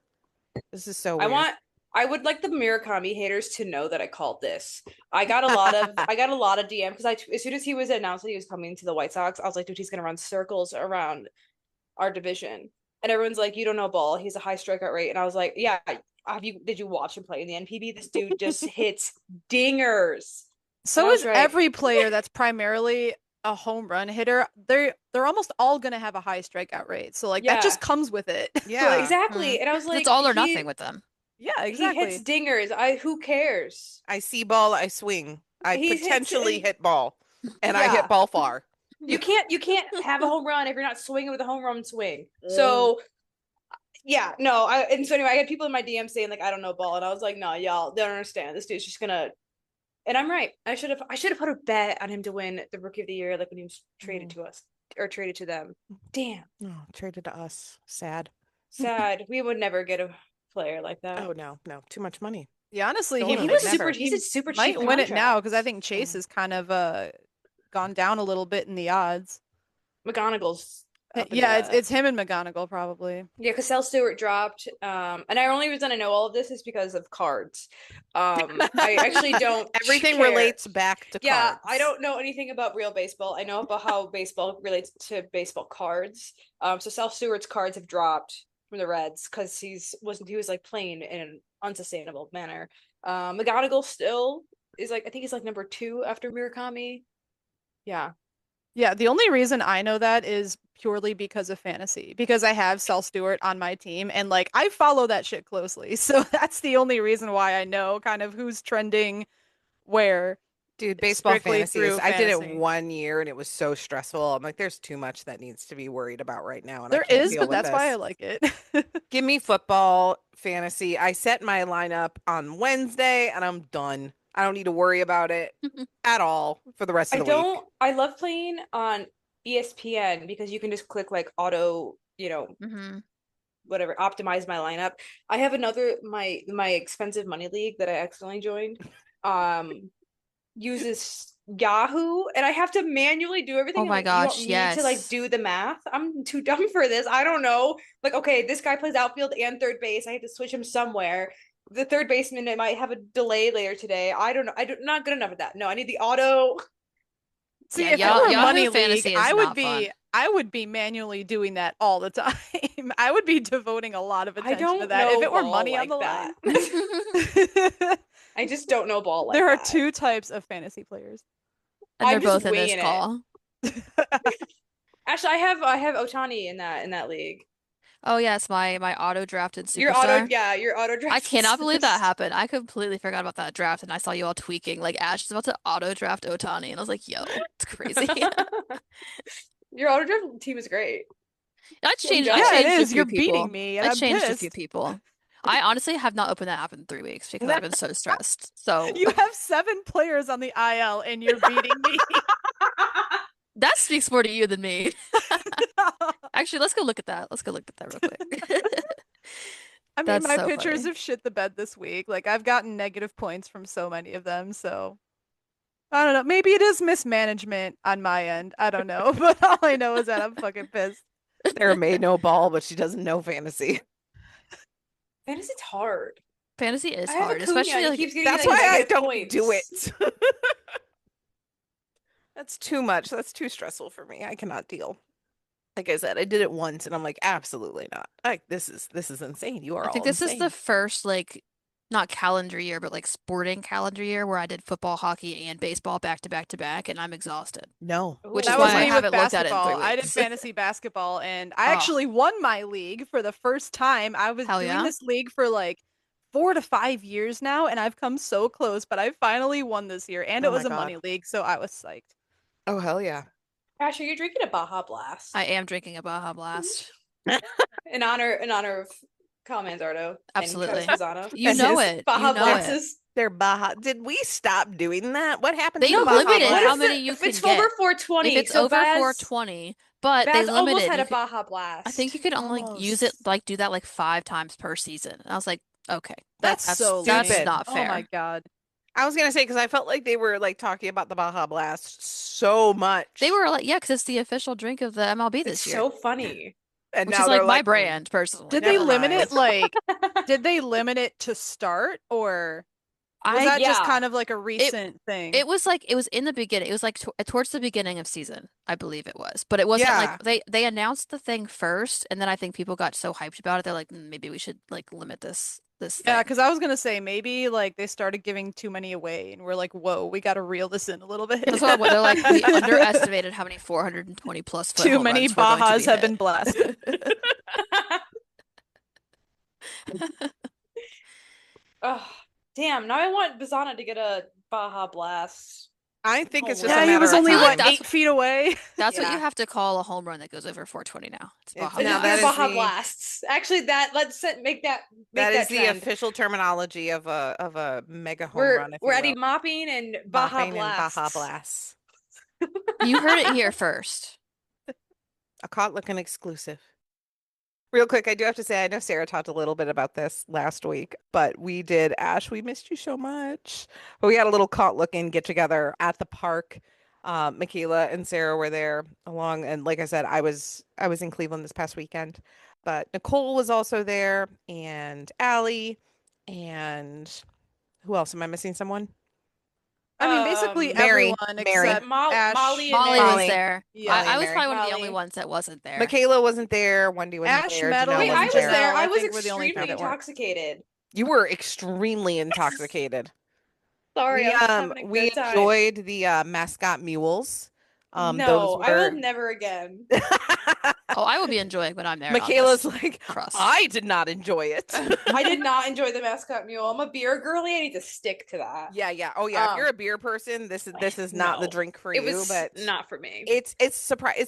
This is so weird. I would like the Murakami haters to know that I called this. I got a lot of DM because as soon as he was announced that he was coming to the White Sox, I was like, dude, he's gonna run circles around our division. And everyone's like, you don't know ball. He's a high strikeout rate. And I was like, yeah, did you watch him play in the NPB? This dude just hits dingers. So I was is right. every player that's primarily a home run hitter. They're almost all gonna have a high strikeout rate. So like that just Yeah. comes with it. Yeah. Like, Exactly. And I was like, It's all or nothing with them. yeah, he hits exactly. dingers. Who cares? I see ball, I swing. I He hits potentially it. hit ball, and I Yeah. hit ball far. You can't have a home run if you're not swinging with a home run swing. Mm. So yeah, no. So anyway, I had people in my DM saying like I don't know ball, and I was like, no, y'all don't understand. This dude's just gonna. And I'm right. I should have put a bet on him to win the Rookie of the Year, like when he was traded to us or traded to them. Damn, Oh, traded to us. Sad. sad. We would never get a player like that. Oh no, too much money. Yeah, honestly, Totally. He Would was never. he's a super cheap might win it now contract. because I think Chase has kind of gone down a little bit in the odds. McGonagall's up in Yeah, the- it's him and McGonagall probably. Yeah, because Sel Stewart dropped. And the only reason I know all of this is because of cards. I actually don't Everything care. relates back to Yeah, cards. I don't know anything about real baseball. I know about how baseball relates to baseball cards. So Sel Stewart's cards have dropped from the Reds because he was like playing in an unsustainable manner. McGonagall still is like I think he's like number 2 after Murakami. Yeah. Yeah, the only reason I know that is purely because of fantasy, because I have Sel Stewart on my team and like I follow that shit closely. So that's the only reason why I know kind of who's trending where. Dude, baseball strictly fantasy is, through I did it fantasy. 1 year and it was so stressful. I'm like, there's too much that needs to be worried about right now. And There I can't is, deal but with that's why I this. like it. Give me football fantasy. I set my lineup on Wednesday and I'm done. I don't need to worry about it at all for the rest of the week. I love playing on ESPN because you can just click like auto, whatever, optimize my lineup. I have another my expensive money league that I accidentally joined. Uses Yahoo and I have to manually do everything. Oh I'm my like, you want gosh, me to like yes. do the math? I'm too dumb for this. I don't know. Like, okay, this guy plays outfield and third base. I have to switch him somewhere. The third baseman, it might have a delay later today. I don't know. Not good enough at that. No, I need the auto. See, Yeah, if it were Yahoo money league, fantasy is I would not be fun. I would be manually doing that all the time. I would be devoting a lot of I attention to don't that. If know it were ball money like on the that. line. I just don't know ball like There are that. 2 types of fantasy players. And they're I'm just both in this winging it. call. Actually, I have Otani in that league. Oh yes, my auto drafted Your superstar. auto draft. I cannot believe that happened. I completely forgot about that draft, and I saw you all tweaking. Like Ash is about to auto draft Otani, and I was like, "Yo, it's crazy." Your auto draft team is great. I changed. jealous. I Yeah, it changed a is. few You're people. beating me, and I I'm changed a few pissed. people. I honestly have not opened that app in 3 weeks because I've been so stressed. So You have 7 players on the IL, and you're beating me. that speaks more to you than me. Actually, let's go look at that. Let's go look at that real quick. I mean, That's my so pitchers funny. have shit the bed this week. Like, I've gotten negative points from so many of them, so I don't know. Maybe it is mismanagement on my end. I don't know, but all I know is that I'm fucking pissed. Sarah may know ball, but she doesn't know fantasy. Fantasy's hard. Fantasy is I have hard, Acuna, especially and like he keeps getting That's like why I negative don't points. do it. That's too much. That's too stressful for me. I cannot deal. Like I said, I did it once and I'm like, absolutely not. Like this is insane. You are I think all this is insane. the first like not calendar year, but like sporting calendar year where I did football, hockey, and baseball back to back to back, and I'm exhausted. No. Ooh. Which That is was why I me with haven't looked at it in 3 basketball. I did weeks. fantasy basketball, and I Oh. actually won my league for the first time. I was Hell doing yeah. this league for like 4 to 5 years now, and I've come so close, but I finally won this year, and Oh it was my a money God. league, so I was psyched. Oh hell yeah. Ash, are you drinking a Baja Blast? I am drinking a Baja Blast. in honor of Kyle Manzardo Absolutely. and Travis Mazzano. You And know his it. Baja You know it. Blasses. They're Baja. Did we stop doing that? What happened They to the Baja limited Blast? how many you if can it's get. over 420? If it's so over Vaz, 420, but they Vaz almost limited had you a could, Baja Blast. I think you could only use it like do that like 5 times per season. And I was like, okay, That's so that's stupid. not Oh my fair. god. I was gonna say because I felt like they were like talking about the Baja Blast so much. They were like, yeah, because it's the official drink of the MLB It's this year, so funny. and which now is they're like my like, brand personally. Did they Never limit mind. it like did they limit it to start or was that just yeah. kind of like a recent thing? It was like it was in the beginning. It was like towards the beginning of season, I believe it was. But it wasn't Yeah. like they announced the thing first, and then I think people got so hyped about it, they're like, maybe we should like limit this this Yeah, thing. because I was gonna say maybe like they started giving too many away, and we're like, whoa, we got to reel this in a little bit. That's what they're like. We underestimated how many 420 plus foot Too home many runs were going to Bajas be have hit. been blasted. Oh, damn. Now I want Bazana to get a Baja Blast. I think it's Home just a run. Yeah, he matter was of only feel like what time. that's 8 feet away. That's what you Yeah. have to call a home run that goes over 420 now. It's It's- Baja now Let's that do is Baja the- Blasts. Actually, let's make that That is the trend. official terminology of a mega home We're run, if we're you adding will. mopping and Baja Mopping and Blasts. Baja Blasts. You heard it here first. A caught looking exclusive. Real quick, I do have to say, I know Sarah talked a little bit about this last week, but we did, Ash, we missed you so much. But we had a little caught looking get together at the park. Mikayla and Sarah were there along, and like I said, I was in Cleveland this past weekend, but Nicole was also there, and Allie, and who else? Am I missing someone? I mean, basically Mary. everyone Mary. except Molly Ash. and Molly Mary. was there. Yeah. Molly I and was Mary. probably one of the only Molly. ones that wasn't there. Mikayla wasn't there. Wendy wasn't Ash there. Meadow Janelle Wait, I wasn't was wasn't there. I I was think we're the only two extremely that weren't. intoxicated. You were extremely intoxicated. Sorry, We I was having a we good time. enjoyed the mascot mules. Those No, I will were never again. Oh, I will be enjoying when I'm there. and I'll Michaela's just like, trust. I did not enjoy it. I did not enjoy the mascot mule. I'm a beer girly. I need to stick to that. Yeah, yeah. Oh yeah. If you're a Um, beer person, this is not the no, drink for it you, was but not for me. it's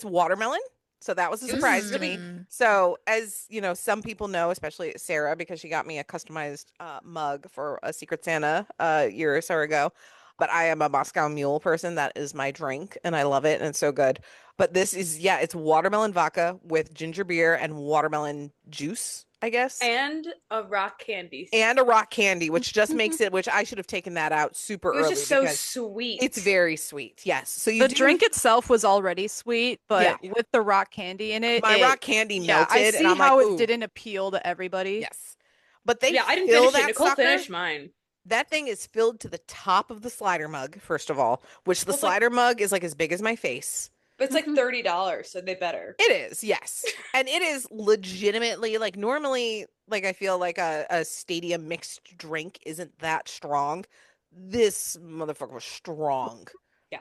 watermelon. So that was a It was surprise to really- me. So as you know, some people know, especially Sarah, because she got me a customized mug for a Secret Santa a year or so ago. But I am a Moscow Mule person. That is my drink, and I love it, and it's so good. But this is, yeah, it's watermelon vodka with ginger beer and watermelon juice, I guess, And a rock candy. and a rock candy, which just makes it, which I should have taken that out super It was early just so because sweet. it's very sweet. Yes. So you The do, drink itself was already sweet, but Yeah. with the rock candy in it, my rock candy yeah, I melted, see and I'm how like, it ooh, didn't appeal to everybody. yes. But they Yeah, I didn't fill finish it. that Nicole sucker. finished mine. That thing is filled to the top of the slider mug, first of all, which the Well, it's like- slider mug is like as big as my face. But it's like Mhm. $30, so they better. It is, yes. And it is legitimately like normally, like I feel like a stadium mixed drink isn't that strong. This motherfucker was strong. Yeah.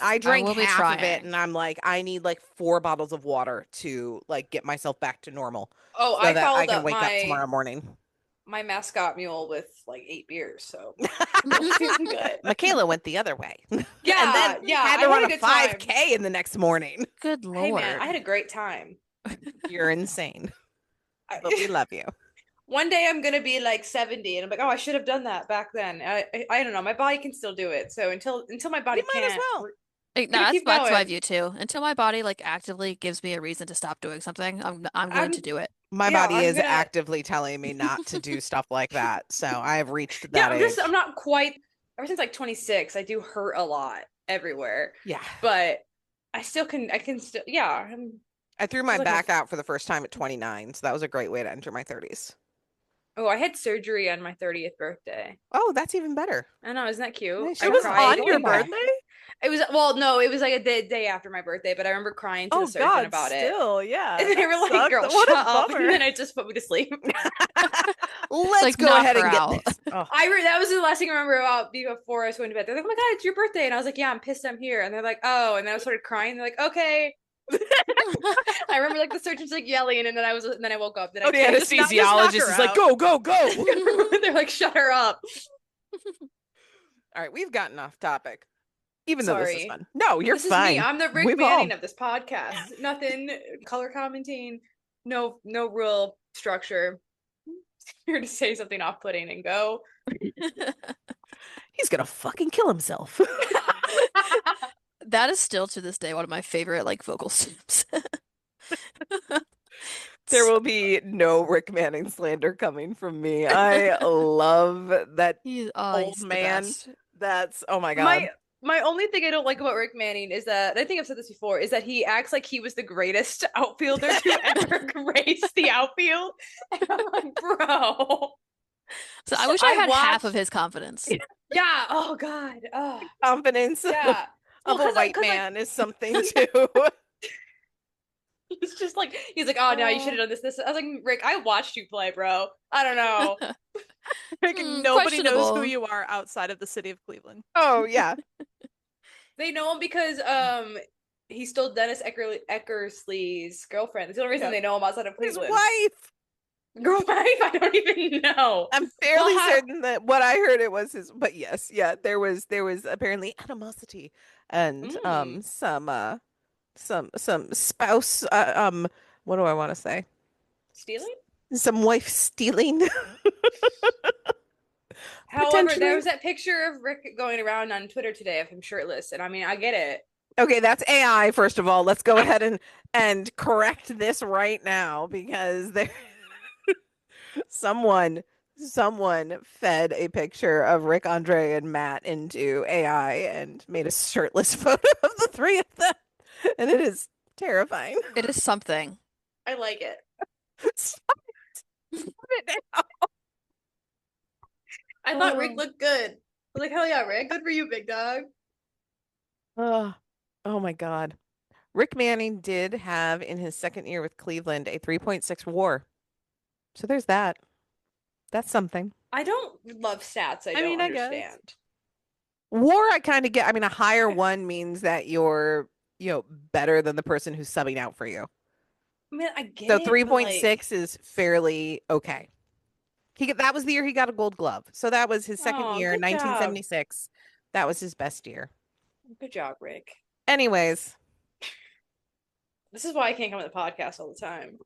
I drank will be half of it trying. and I'm like, I need like 4 bottles of water to like get myself back to normal Oh, so I that I followed can up wake up tomorrow morning. my mascot mule with like 8 beers, so I'm feeling good. Michaela went the other way. Yeah, and then yeah, had I to had run a a good time. 5K in the next morning. Good Hey lord. man, I had a great time. You're insane, I- but we love you. One day I'm gonna be like 70, and I'm like, oh, I should have done that back then. I don't know. My body can still do it. So until my body might as can't. well. Like, gonna no, keep that's my going. view too. Until my body like actively gives me a reason to stop doing something, I'm going to do it. My Yeah, body I'm is gonna- actively telling me not to do stuff like that. So I have reached Yeah, that age. I'm not quite. Ever since like 26, I do hurt a lot everywhere, Yeah. but I can still. Yeah, I threw my like a- back out for the first time at 29. So that was a great way to enter my 30s. Oh, I had surgery on my 30th birthday. Oh, that's even better. I know, isn't that cute? Nice. I It was cried. on your Yeah. birthday? It was no, it was like a day after my birthday, but I remember crying to Oh the surgeon God, about it. still, yeah. And they that were like, sucks. "Girl, What shut a up!" bummer. And then it just put me to sleep. Let's Like, go knock ahead her and get out. this. Oh, That was the last thing I remember about before I was going to bed. They're like, "Oh my God, it's your birthday," and I was like, "Yeah, I'm pissed I'm here." And they're like, "Oh," and then I started crying. They're like, "Okay." I remember like the surgeon's like yelling, and then I woke up. Then I oh, the can't just knock anesthesiologist her is like, out. go, go, go. They're like, "Shut her up." All right, we've gotten off topic. Even though this is Sorry. fun. No, you're This fine. is me. I'm the Rick We've Manning all- of this podcast. Nothing color commenting, no real structure. Here to say something off-putting and go. He's gonna fucking kill himself. That is still to this day one of my favorite like vocal snips. There will be no Rick Manning slander coming from me. I love that He's old the man. best. That's, oh my God. My only thing I don't like about Rick Manning is that, I think I've said this before, is that he acts like he was the greatest outfielder to ever grace the outfield. And I'm like, bro. So I wish I had half of watched- his confidence. Yeah. Oh God. Oh Confidence yeah. of Well, a white 'cause, like, man is something too. he's just like, he's like, oh no, you should have done this. I was like, Rick, I watched you play, bro. I don't know. Like, nobody knows Questionable. who Who you. you are outside of the city of Cleveland. Oh yeah. They know him because he stole Dennis Eckersley's girlfriend. That's the only reason Yeah. they know him outside of His Cleveland. wife. Girl wife? I don't even know. I'm fairly certain that what I heard it was his, but yes, yeah, there was apparently animosity and some spouse what do I want to say? Stealing? Some wife stealing However, there potentially. was that picture of Rick going around on Twitter today of him shirtless, and I mean, I get it. Okay, that's AI, first of all. Let's go ahead and correct this right now because there someone someone fed a picture of Rick, Andre, and Matt into AI and made a shirtless photo of the three of them. And it is terrifying. It is something. I like it. Stop it now. I thought Rick Oh. looked good. I was like, hell yeah, Rick. Good for you, big dog. Oh, oh my God. Rick Manning did have in his second year with Cleveland a 3.6 WAR. So there's that. That's something. I don't love stats. I don't mean, I guess. understand. WAR I kind of get. I mean, a higher one means that you're, better than the person who's subbing out for you. I mean, I get So it, but 3.6 is fairly okay. That was the year he got a gold glove. So that was his second Oh, year, good job. 1976. That was his best year. Good job, Rick. Anyways, This is why I can't come on the podcast all the time.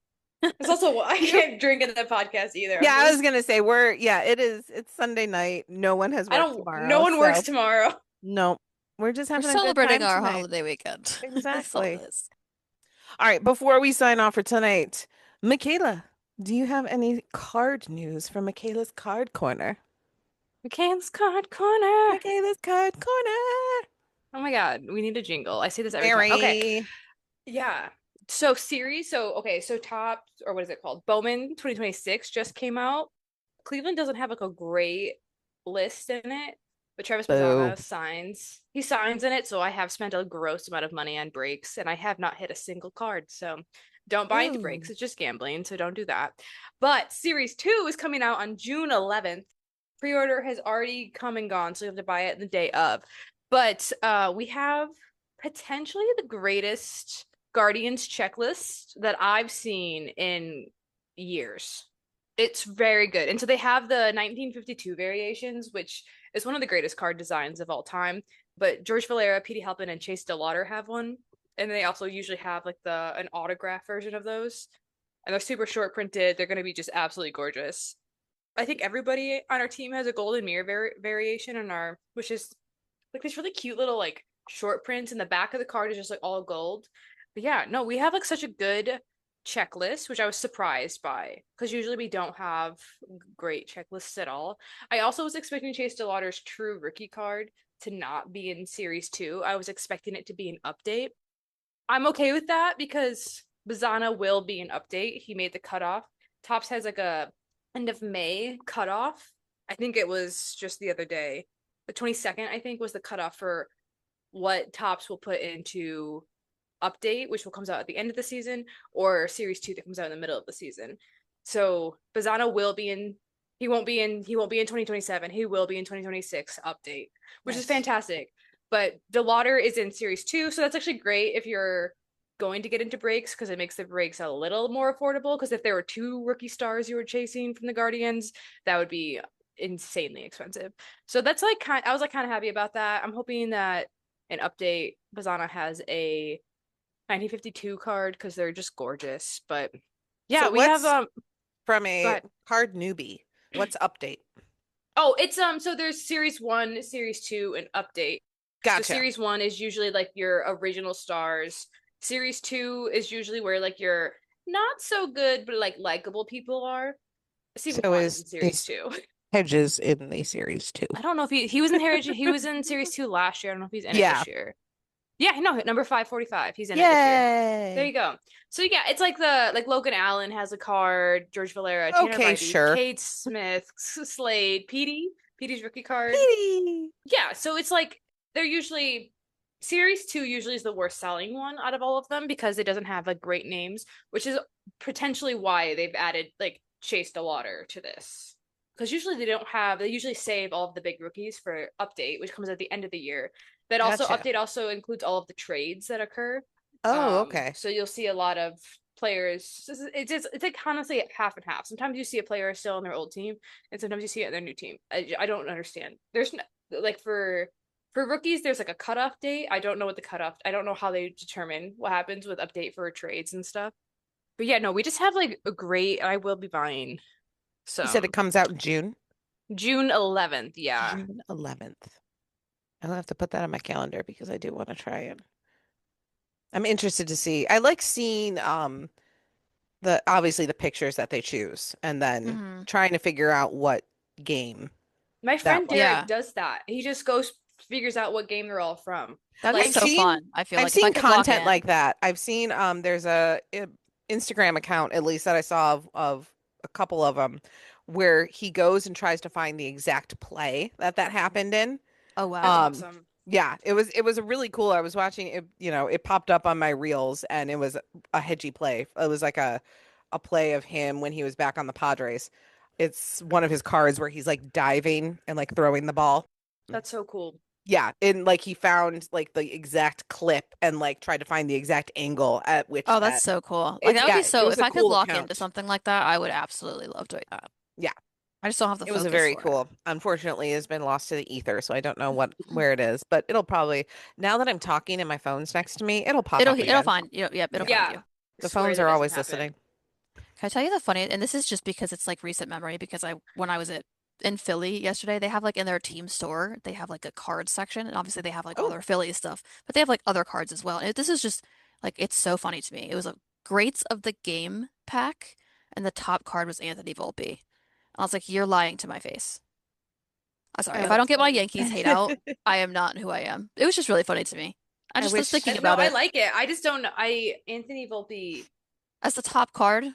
It's also why I can't drink in the podcast either. yeah, I was gonna say it's Sunday night. No one has I work don't. tomorrow. No one works so tomorrow. no, we're just We're having a good celebrating time our tonight. holiday weekend. That's all Exactly. it is. All right, before we sign off for tonight, Mikayla, do you have any card news from Mikayla's Card Corner? McCann's Card Corner. Mikayla's Card Corner. Oh my God, we need a jingle. I say this every time. Okay. Yeah. So top, or what is it called? Bowman 2026 just came out. Cleveland doesn't have like a great list in it, but Travis Boo. Mazzana he signs in it, so I have spent a gross amount of money on breaks and I have not hit a single card. So don't buy into breaks. Ooh. It's just gambling, so don't do that. But Series 2 is coming out on June 11th. Pre-order has already come and gone, so you have to buy it the day of. But we have potentially the greatest Guardians checklist that I've seen in years. It's very good. And so they have the 1952 variations, which is one of the greatest card designs of all time. But George Valera, Petey Halpin, and Chase DeLauder have one. And they also usually have like an autograph version of those. And they're super short printed. They're going to be just absolutely gorgeous. I think everybody on our team has a golden mirror variation which is like these really cute little like short prints, and the back of the card is just like all gold. But yeah, no, we have like such a good checklist, which I was surprised by because usually we don't have great checklists at all. I also was expecting Chase DeLauder's true rookie card to not be in Series 2. I was expecting it to be an update. I'm okay with that because Bazana will be an update. He made the cutoff. Topps has like a end of May cutoff. I think it was just the other day. The 22nd, I think, was the cutoff for what Topps will put into update, which will comes out at the end of the season, or Series 2 that comes out in the middle of the season. So Bazana will be in. He won't be in 2027. He will be in 2026 update, which is fantastic. But DeLauder is in Series 2, so that's actually great if you're going to get into breaks because it makes the breaks a little more affordable. Because if there were 2 rookie stars you were chasing from the Guardians, that would be insanely expensive. So that's like I was like kind of happy about that. I'm hoping that an update Bazana has a 1952 card because they're just gorgeous. But yeah, So we have from go a ahead. card newbie. What's update? Oh, it's so there's Series 1, Series 2, and update. Gotcha. So Series 1 is usually like your original stars. Series 2 is usually where like your not so good but like likable people are. Season So 1 is is in Series 2. Hedges in the Series 2. I don't know if he was in he was in Series 2 last year. I don't know if he's in it Yeah. this year. Yeah, no, number 545. He's in it this year. There you go. So yeah, it's like Logan Allen has a card, George Valera, Tanner Okay, Bybee, sure. Cade Smith, Slade, Petey's rookie card. Petey. Yeah, so it's like they're usually Series 2 usually is the worst selling one out of all of them because it doesn't have like great names, which is potentially why they've added like Chase DeLauder to this. because usually they usually save all of the big rookies for update, which comes at the end of the year. That also Gotcha. update also includes all of the trades that occur. Oh, okay. So you'll see a lot of players. It's like honestly half and half. Sometimes you see a player still on their old team, and sometimes you see it on their new team. I don't understand. There's no, like for rookies, there's like a cutoff date. I don't know what the cutoff. I don't know how they determine what happens with update for trades and stuff. But yeah, no, we just have like a great. I will be buying You said some it comes out in June? June 11th. Yeah, June 11th. I'll have to put that on my calendar because I do want to try it. I'm interested to see. I like seeing the obviously the pictures that they choose and then Hmm. trying to figure out what game my that friend was. Derek Yeah. does that. He just goes figures out what game they're all from. That'd be Like so seen fun. I feel I've like if I seen could log content in. like that. I've seen there's a Instagram account at least that I saw of a couple of them where he goes and tries to find the exact play that happened in. Oh that's wow. awesome. Yeah, it was a really cool. I was watching it, it popped up on my reels and it was a hedgy play. It was like a play of him when he was back on the Padres. It's one of his cards where he's like diving and like throwing the ball. That's so cool. Yeah, and like he found like the exact clip and like tried to find the exact angle at which Oh, that's that so cool. Like that would be it so, was if a I could cool lock into account. something like that, I would absolutely love doing that. Yeah, I just don't have the it was a focus very for it. cool. Unfortunately, it's been lost to the ether, so I don't know where it is, but it'll probably now that I'm talking and my phone's next to me, it'll pop up It'll again. find, yep, it'll Yeah. find Yeah, you. I The swear phones that are doesn't always happen. listening. Can I tell you the funny, and this is just because it's like recent memory, because when I was in Philly yesterday, they have like in their team store, they have like a card section, and obviously they have like all Oh, their Phillies stuff, but they have like other cards as well. And this is just like, it's so funny to me. It was a Greats of the Game pack, and the top card was Anthony Volpe. I was like, you're lying to my face. I'm sorry. oh, If I don't that's get my funny. Yankees hate out, I am not who I am. It was just really funny to me. I I just was wish thinking No, about I it like it. I just don't know. Anthony Volpe. as the top card.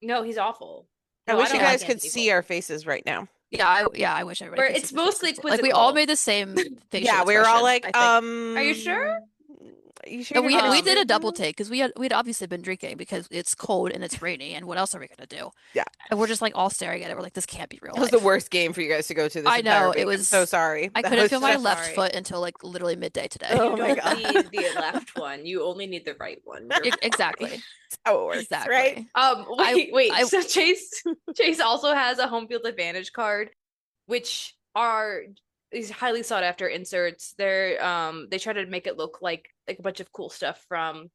No, he's awful. I No, I wish you don't Yeah. like guys could Anthony see our Volpe. faces right now. Yeah, I wish everybody Where could see it's the faces mostly too. Like we all quizzical. made the same facial Yeah, we were all expression, like, I think. Are you sure? you sure And you're we gonna did do a double that? take because we'd obviously been drinking because it's cold and it's rainy and what else are we gonna do? Yeah. And we're just like all staring at it. We're like, this can't be real That was the life. worst game for you guys to go to this I entire know it week. I'm so was. sorry. I That couldn't was feel my So just left sorry. foot until like literally midday today. Oh You my don't God. need the left one. You only need the right one. You're fine. Exactly. That's how it works, right? Exactly. Wait. I So Chase also has a home field advantage card, which are these highly sought after inserts. They try to make it look like a bunch of cool stuff from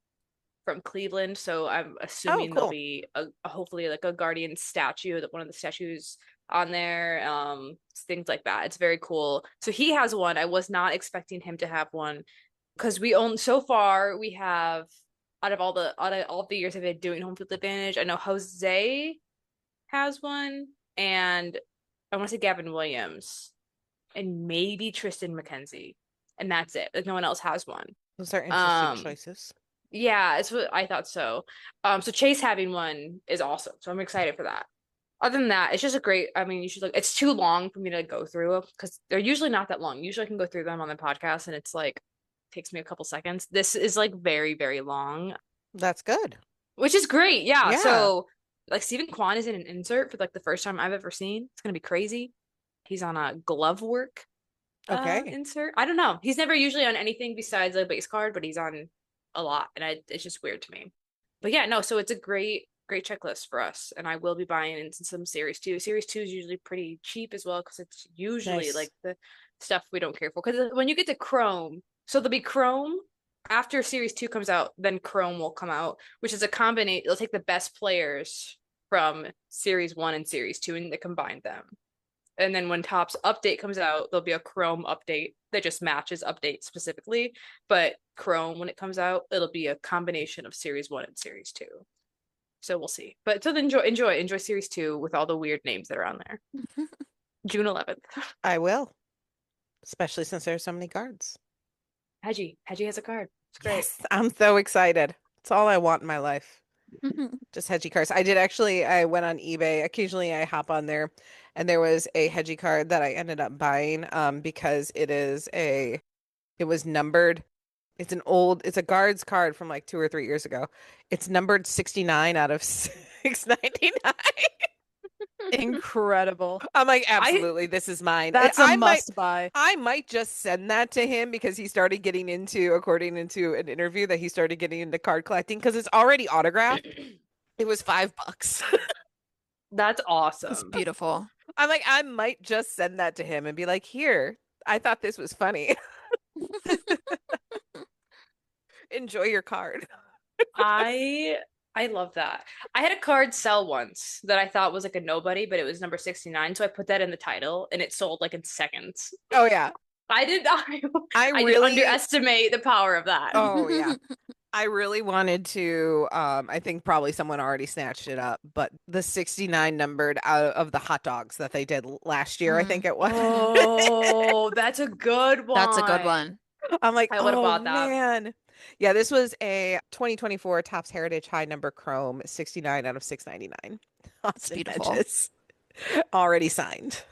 Cleveland. So I'm Oh, assuming there'll cool. be hopefully like a Guardian statue, that one of the statues on there, things like that. It's very cool. So he has one. I was not expecting him to have one because we own so far we have out of all the years I've been doing home field advantage. I know Jose has one, and I want to say Gavin Williams, and maybe Tristan McKenzie, and that's it. Like no one else has one. Those are interesting Um, choices. yeah, it's what I thought so. So Chase having one is awesome. So I'm excited for that. Other than that, it's just a great. I mean, you should look. It's too long for me to go through because they're usually not that long. Usually I can go through them on the podcast, and it's like takes me a couple seconds. This is like very, very long, That's good. which is great. Yeah. Yeah. So like Stephen Kwan is in an insert for like the first time I've ever seen. It's gonna be crazy. He's on a glove work Okay. insert. I don't know. He's never usually on anything besides a base card, but he's on a lot, and it's just weird to me. But yeah, no. So it's a great checklist for us, and I will be buying into some series two. Series two is usually pretty cheap as well because it's usually Nice. like the stuff we don't care for. Because when you get to Chrome, so there'll be Chrome after series two comes out, then Chrome will come out, which is a combination. It'll take the best players from series one and series two, and they combine them. And then when Topps update comes out, there'll be a Chrome update that just matches update specifically. But Chrome, when it comes out, it'll be a combination of series one and series two. So we'll see. But so then enjoy series two with all the weird names that are on there. June 11th. I will. Especially since there's so many cards. Hedgie has a card. It's great. Yes, I'm so excited. It's all I want in my life. Just hedgy cards. I went on eBay. Occasionally I hop on there and there was a hedgy card that I ended up buying because it was numbered. It's a guards card from like 2 or 3 years ago. It's numbered 69 out of 699. Incredible. I'm like, absolutely, this is mine. That's a I might must buy. I might just send that to him because he started getting into, according into an interview, that he started getting into card collecting because it's already autographed. It was $5. That's It's awesome. beautiful. I'm like, I might just send that to him and be like, here, I thought this was funny. Enjoy your card. I I love that. I had a card sell once that I thought was like a nobody, but it was number 69, so I put that in the title and it sold like in seconds. Oh yeah. I did I I did really underestimate the power of that. Oh yeah. I really wanted to I think probably someone already snatched it up, but the 69 numbered out of the hot dogs that they did last year, I think it was. Oh, that's a good one. That's a good one. I'm like, I would have oh bought that. man. Yeah, this was a 2024 Topps Heritage High Number Chrome 69 out of 699. Austin beautiful. Hedges. Already signed.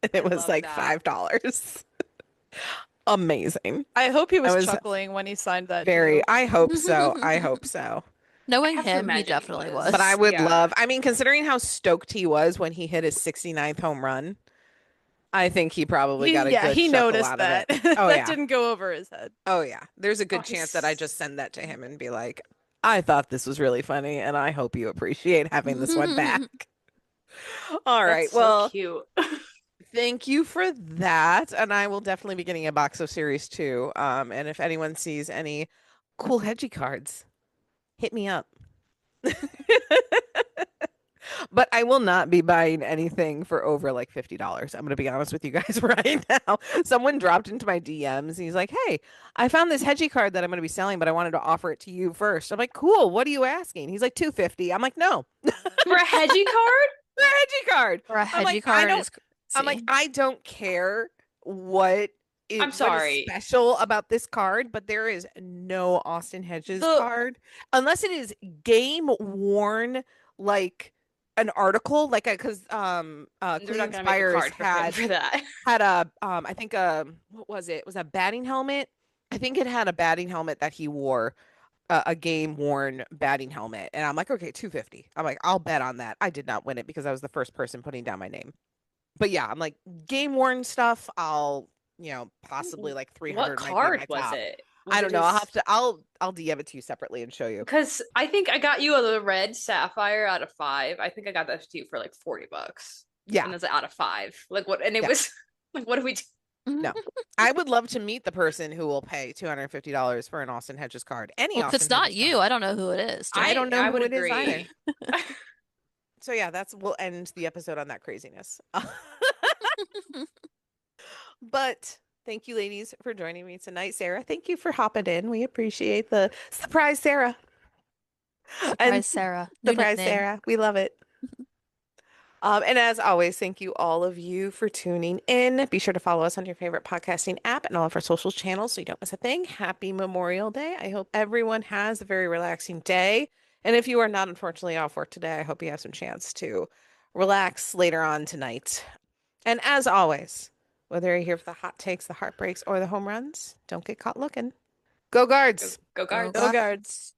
And it I was love like that. $5. Amazing. I hope he was, was chuckling when he signed that Very, too. I hope so. I hope so. Knowing have to him, he imagine he definitely was. was. But I would Yeah. love, I mean, considering how stoked he was when he hit his 69th home run, I think he probably got a good he chuckle noticed out that. of it. Oh, That yeah. didn't go over his head. Oh, yeah. There's a good Oh, chance that I he's- just send that to him and be like, I thought this was really funny, and I hope you appreciate having this one back. All right. That's so Well, cute. thank you for that. And I will definitely be getting a box of Series 2. And if anyone sees any cool hedgie cards, hit me up. But I will not be buying anything for over like $50. I'm going to be honest with you guys right now. Someone dropped into my DMs and he's like, hey, I found this hedgie card that I'm going to be selling, but I wanted to offer it to you first. I'm like, cool. What are you asking? He's like, $250. I'm like, no. For a hedgie card? The hedgie card. For a I'm like, hedgie card don't- is I'm like, crazy. I don't care what I'm what is sorry. special about this card, but there is no Austin Hedges The- card unless it is game worn, like an article, like because They're Clean not gonna make a Spires card for him for that. had a I think what was it? It was a batting helmet. I think it had a batting helmet that he wore, a game worn batting helmet, and I'm like, okay, 250. I'm like, I'll bet on that. I did not win it because I was the first person putting down my name. But yeah, I'm like, game worn stuff, I'll possibly like 300 What might be card my was top. it? I don't know. I'll DM it to you separately and show you. Because I think I got you a red sapphire out of 5. I think I got that to you for like $40. Yeah. And it's out of 5. Like what? And it Yeah. was like, what do we do? No. I would love to meet the person who will pay $250 for an Austin Hedges card. Any Well, if Austin it's not Hedges you, card. I don't know who it is. I don't know I who would it is agree. either. So yeah, we'll end the episode on that craziness. But thank you, ladies, for joining me tonight. Sarah, thank you for hopping in. We appreciate the surprise, Sarah. Surprise Sarah. New Surprise, nickname. Sarah. We love it. And as always, thank you all of you for tuning in. Be sure to follow us on your favorite podcasting app and all of our social channels so you don't miss a thing. Happy Memorial Day. I hope everyone has a very relaxing day. And if you are not unfortunately off work today, I hope you have some chance to relax later on tonight. And as always, whether you're here for the hot takes, the heartbreaks, or the home runs, don't get caught looking. Go Guards. Go Guards. Go Go Guards.